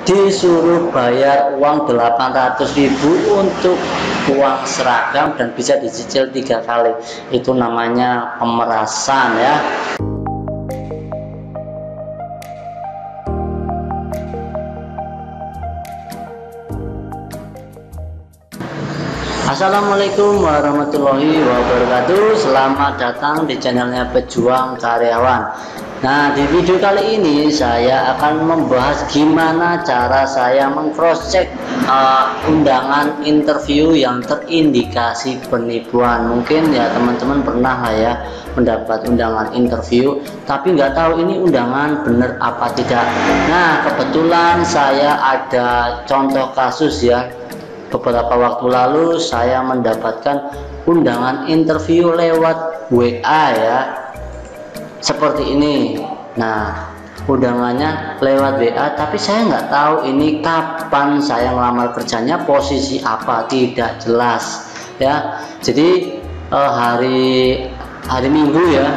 disuruh bayar uang 800.000 untuk uang seragam dan bisa dicicil 3 kali. Itu namanya pemerasan ya. Assalamualaikum warahmatullahi wabarakatuh. Selamat datang di channelnya Pejuang Karyawan. Nah, di video kali ini saya akan membahas gimana cara saya meng-cross-check undangan interview yang terindikasi penipuan. Mungkin ya teman-teman pernah lah ya mendapat undangan interview, tapi nggak tahu ini undangan bener apa tidak. Nah, kebetulan saya ada contoh kasus ya. Beberapa waktu lalu saya mendapatkan undangan interview lewat WA ya, seperti ini. Nah, undangannya lewat WA, tapi saya nggak tahu ini kapan saya ngelamar kerjanya, posisi apa, tidak jelas ya. Jadi hari Minggu ya,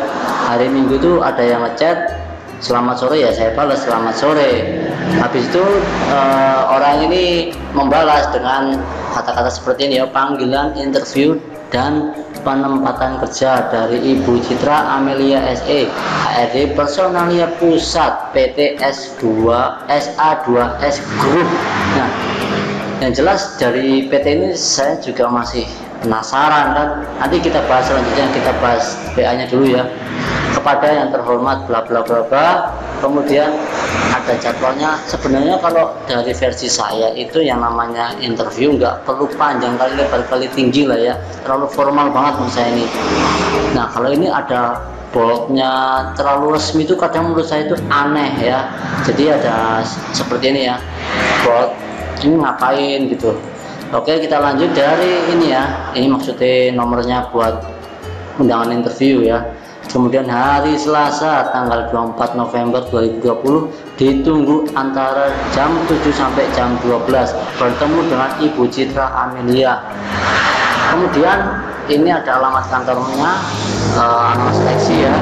hari Minggu itu ada yang ngechat selamat sore, ya saya balas selamat sore. Habis itu orang ini membalas dengan kata-kata seperti ini ya, panggilan interview dan penempatan kerja dari Ibu Citra Amelia SE, HRD Personalia Pusat PT SA2S Group. Nah, yang jelas dari PT ini saya juga masih penasaran kan. Nanti kita bahas selanjutnya, kita bahas PA-nya dulu ya. Kepada yang terhormat bla bla bla bla. Kemudian ada jadwalnya. Sebenarnya kalau dari versi saya itu yang namanya interview nggak perlu panjang kali lebar kali tinggi lah ya, terlalu formal banget menurut saya ini. Nah, kalau ini ada boldnya terlalu resmi itu kadang menurut saya itu aneh ya. Jadi ada seperti ini ya, bold ini ngapain gitu. Oke, kita lanjut dari ini ya. Ini maksudnya nomornya buat undangan interview ya. Kemudian hari Selasa tanggal 24 November 2020 ditunggu antara jam 7 sampai jam 12 bertemu dengan Ibu Citra Amelia. Kemudian ini ada alamat kantornya, alamat seleksi ya,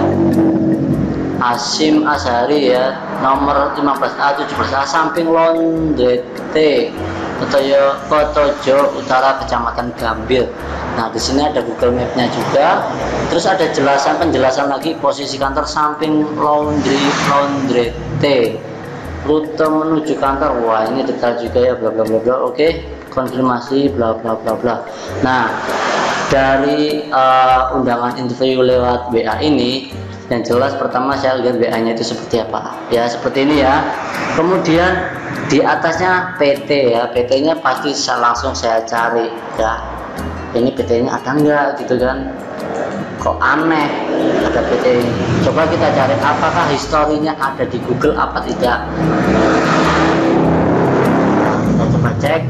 Hasyim Azhari ya, nomor 15A 17A samping Laundry T, Kotojo Utara, Kecamatan Gambir. Nah, di sini ada Google Map-nya juga. Terus ada penjelasan lagi, posisi kantor samping Laundry T, rute menuju kantor. Wah, ini detail juga ya, bla bla bla bla. Oke, konfirmasi bla bla bla bla. Nah, dari undangan interview lewat WA ini, yang jelas pertama saya lihat WA-nya itu seperti apa ya, seperti ini ya. Kemudian di atasnya PT ya, PT-nya pasti langsung saya cari ya, ini PT-nya ada nggak gitu kan, kok aneh ada PT ini. Coba kita cari apakah historinya ada di Google apa tidak. Kita coba cek,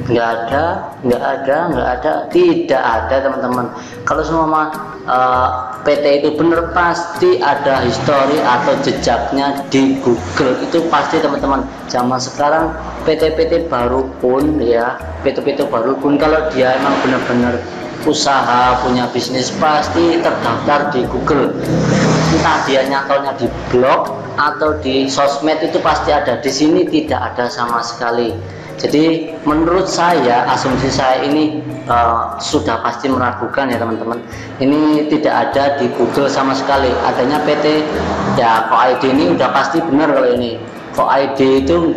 nggak ada, tidak ada teman-teman. Kalau semua PT itu bener pasti ada histori atau jejaknya di Google, itu pasti teman-teman. Zaman sekarang PT-PT baru pun ya, PT-PT baru pun kalau dia emang benar-benar usaha punya bisnis pasti terdaftar di Google. Entah dia nyantolnya di blog atau di sosmed itu pasti ada. Di sini tidak ada sama sekali. Jadi menurut saya, asumsi saya ini sudah pasti meragukan ya teman-teman. Ini tidak ada di Google sama sekali. Adanya PT ya, KOID ini udah pasti benar. Kalau ini KOID itu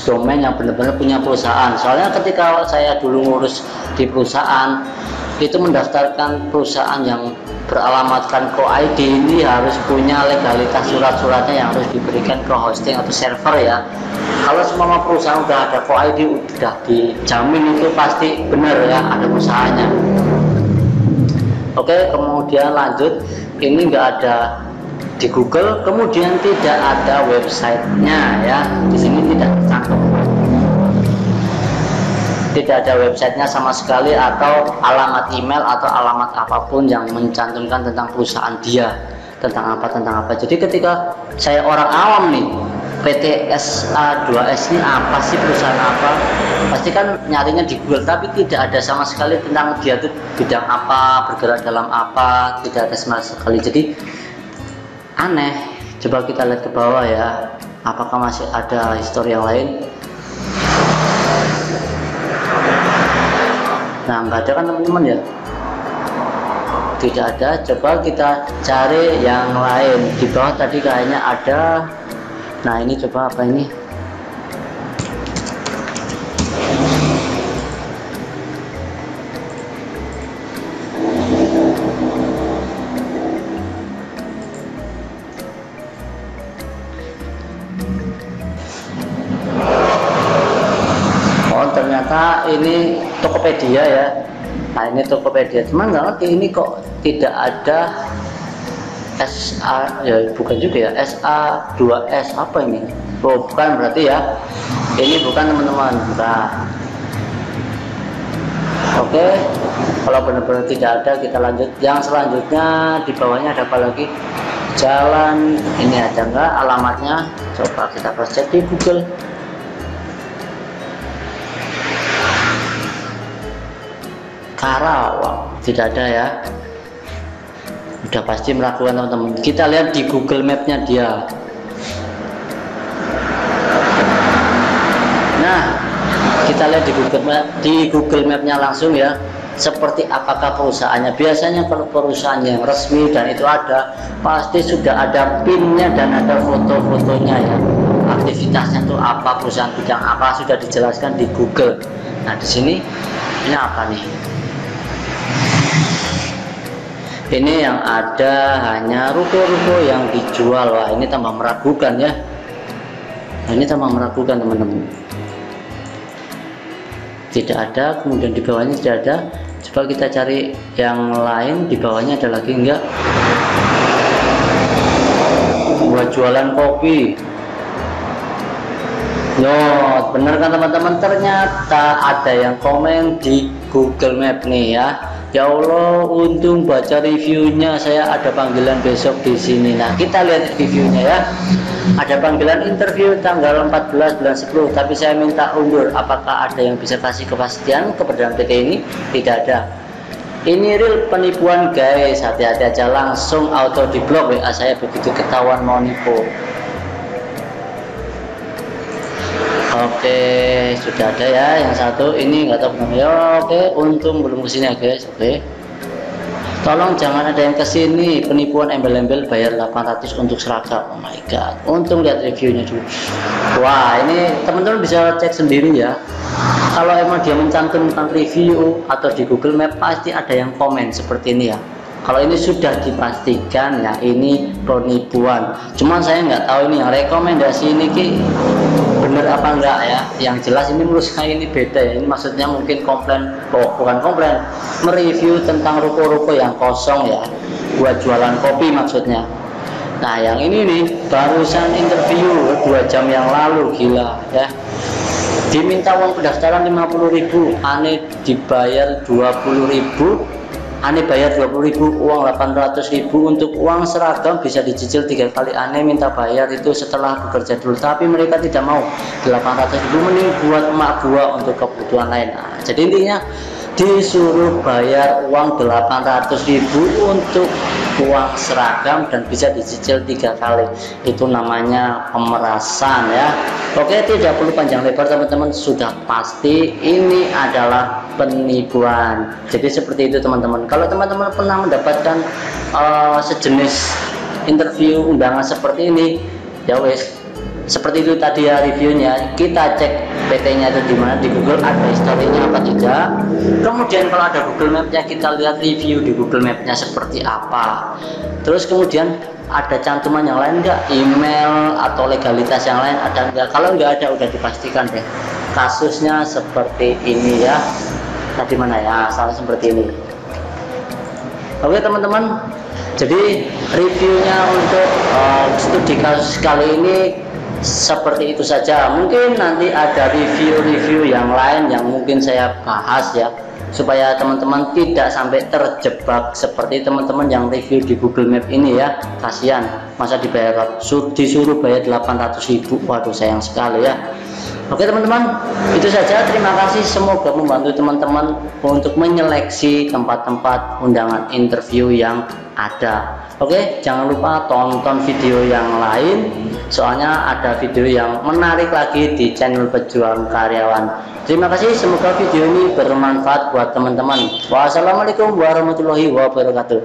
domain yang benar-benar punya perusahaan. Soalnya ketika saya dulu ngurus di perusahaan, itu mendaftarkan perusahaan yang beralamatkan KOID ini harus punya legalitas surat-suratnya yang harus diberikan ke hosting atau server ya. Kalau semua perusahaan udah ada KOID, udah dijamin itu pasti benar ya, ada usahanya. Oke, kemudian lanjut, ini nggak ada di Google, kemudian tidak ada websitenya ya, di sini tidak tercantum. Tidak ada websitenya sama sekali, atau alamat email atau alamat apapun yang mencantumkan tentang perusahaan dia, tentang apa. Jadi ketika saya orang awam nih, PT SA2S ini apa sih, perusahaan apa, pasti kan nyarinya di Google, tapi tidak ada sama sekali tentang dia tuh bidang apa, bergerak dalam apa, tidak ada sama sekali. Jadi aneh. Coba kita lihat ke bawah ya. Apakah masih ada histori yang lain? Nah, nggak ada kan teman-teman ya? Tidak ada. Coba kita cari yang lain. Di bawah tadi kayaknya ada. Nah, ini coba apa ini? Ternyata ini Tokopedia ya. Nah, ini Tokopedia, cuman nggak ngerti ini kok tidak ada SA ya, bukan juga ya, SA2S apa ini? Oh, bukan berarti ya, ini bukan teman-teman. Nah, oke, kalau benar-benar tidak ada kita lanjut. Yang selanjutnya di bawahnya ada apa lagi? Jalan, ini ada nggak alamatnya? Coba kita cross check di Google. Karawang, tidak ada ya. Udah pasti melakukan teman-teman. Kita lihat di Google Map-nya dia. Nah, kita lihat di Google Map-nya langsung ya. Seperti apakah perusahaannya? Biasanya kalau perusahaan yang resmi dan itu ada, pasti sudah ada PIN-nya dan ada foto-fotonya ya. Aktivitasnya itu apa, perusahaan bidang apa, sudah dijelaskan di Google. Nah, di sini ini apa nih? Ini yang ada hanya ruko-ruko yang dijual. Wah, ini tambah meragukan ya. Nah, ini tambah meragukan teman-teman. Tidak ada, kemudian di bawahnya tidak ada. Coba kita cari yang lain. Di bawahnya ada lagi enggak? Buat jualan kopi. Yo, bener kan teman-teman? Ternyata ada yang komen di Google Map nih ya. Ya Allah, untung baca reviewnya, saya ada panggilan besok di sini. Nah, kita lihat reviewnya ya. Ada panggilan interview tanggal 14 bulan 10, tapi saya minta undur. Apakah ada yang bisa kasih kepastian kepada PT ini? Tidak ada. Ini real penipuan guys, hati-hati aja, langsung auto di blok WA saya begitu ketahuan mau nipu. Oke, sudah ada ya yang satu ini, nggak tahu benar ya. Oke, untung belum kesini ya guys. Oke, tolong jangan ada yang kesini, penipuan embel-embel bayar 800 untuk seragam. Oh my god, untung lihat reviewnya dulu. Wah, ini teman-teman bisa cek sendiri ya. Kalau emang dia mencantumkan review atau di Google Map, pasti ada yang komen seperti ini ya. Kalau ini sudah dipastikan ya ini penipuan. Cuman saya nggak tahu ini yang rekomendasi ini ki bener apa enggak ya. Yang jelas ini menurut saya ini beda ya. Ini maksudnya mungkin komplain, bukan komplain, mereview tentang ruko-ruko yang kosong ya, buat jualan kopi maksudnya. Nah, yang ini nih barusan interview 2 jam yang lalu, gila ya. Diminta uang pendaftaran 50.000, aneh dibayar 20.000. Aneh bayar 20.000, uang 800.000 untuk uang seragam bisa dicicil 3 kali. Aneh minta bayar itu setelah bekerja dulu, tapi mereka tidak mau. 800.000 mending buat emak gua untuk kebutuhan lain. Nah, jadi intinya disuruh bayar uang 800.000 untuk uang seragam dan bisa dicicil 3 kali. Itu namanya pemerasan ya. Oke, tidak perlu panjang lebar teman-teman, sudah pasti ini adalah penipuan. Jadi seperti itu teman-teman. Kalau teman-teman pernah mendapatkan sejenis interview undangan seperti ini, ya wes seperti itu tadi ya reviewnya. Kita cek PT-nya itu di mana, di Google ada historinya apa tidak. Kemudian kalau ada Google Map-nya, kita lihat review di Google Map-nya seperti apa. Terus kemudian ada cantuman yang lain enggak, email atau legalitas yang lain ada enggak. Kalau enggak ada, udah dipastikan deh kasusnya seperti ini ya. Tadi mana ya, salah seperti ini. Oke teman-teman, jadi reviewnya untuk studi kasus kali ini seperti itu saja. Mungkin nanti ada review-review yang lain yang mungkin saya bahas ya, supaya teman-teman tidak sampai terjebak seperti teman-teman yang review di Google Map ini ya. Kasihan, masa disuruh bayar 800.000. Waduh, sayang sekali ya. Oke teman-teman, itu saja. Terima kasih, semoga membantu teman-teman untuk menyeleksi tempat-tempat undangan interview yang ada. Oke, jangan lupa tonton video yang lain soalnya ada video yang menarik lagi di channel Pejuang Karyawan. Terima kasih, semoga video ini bermanfaat buat teman-teman. Wassalamualaikum warahmatullahi wabarakatuh.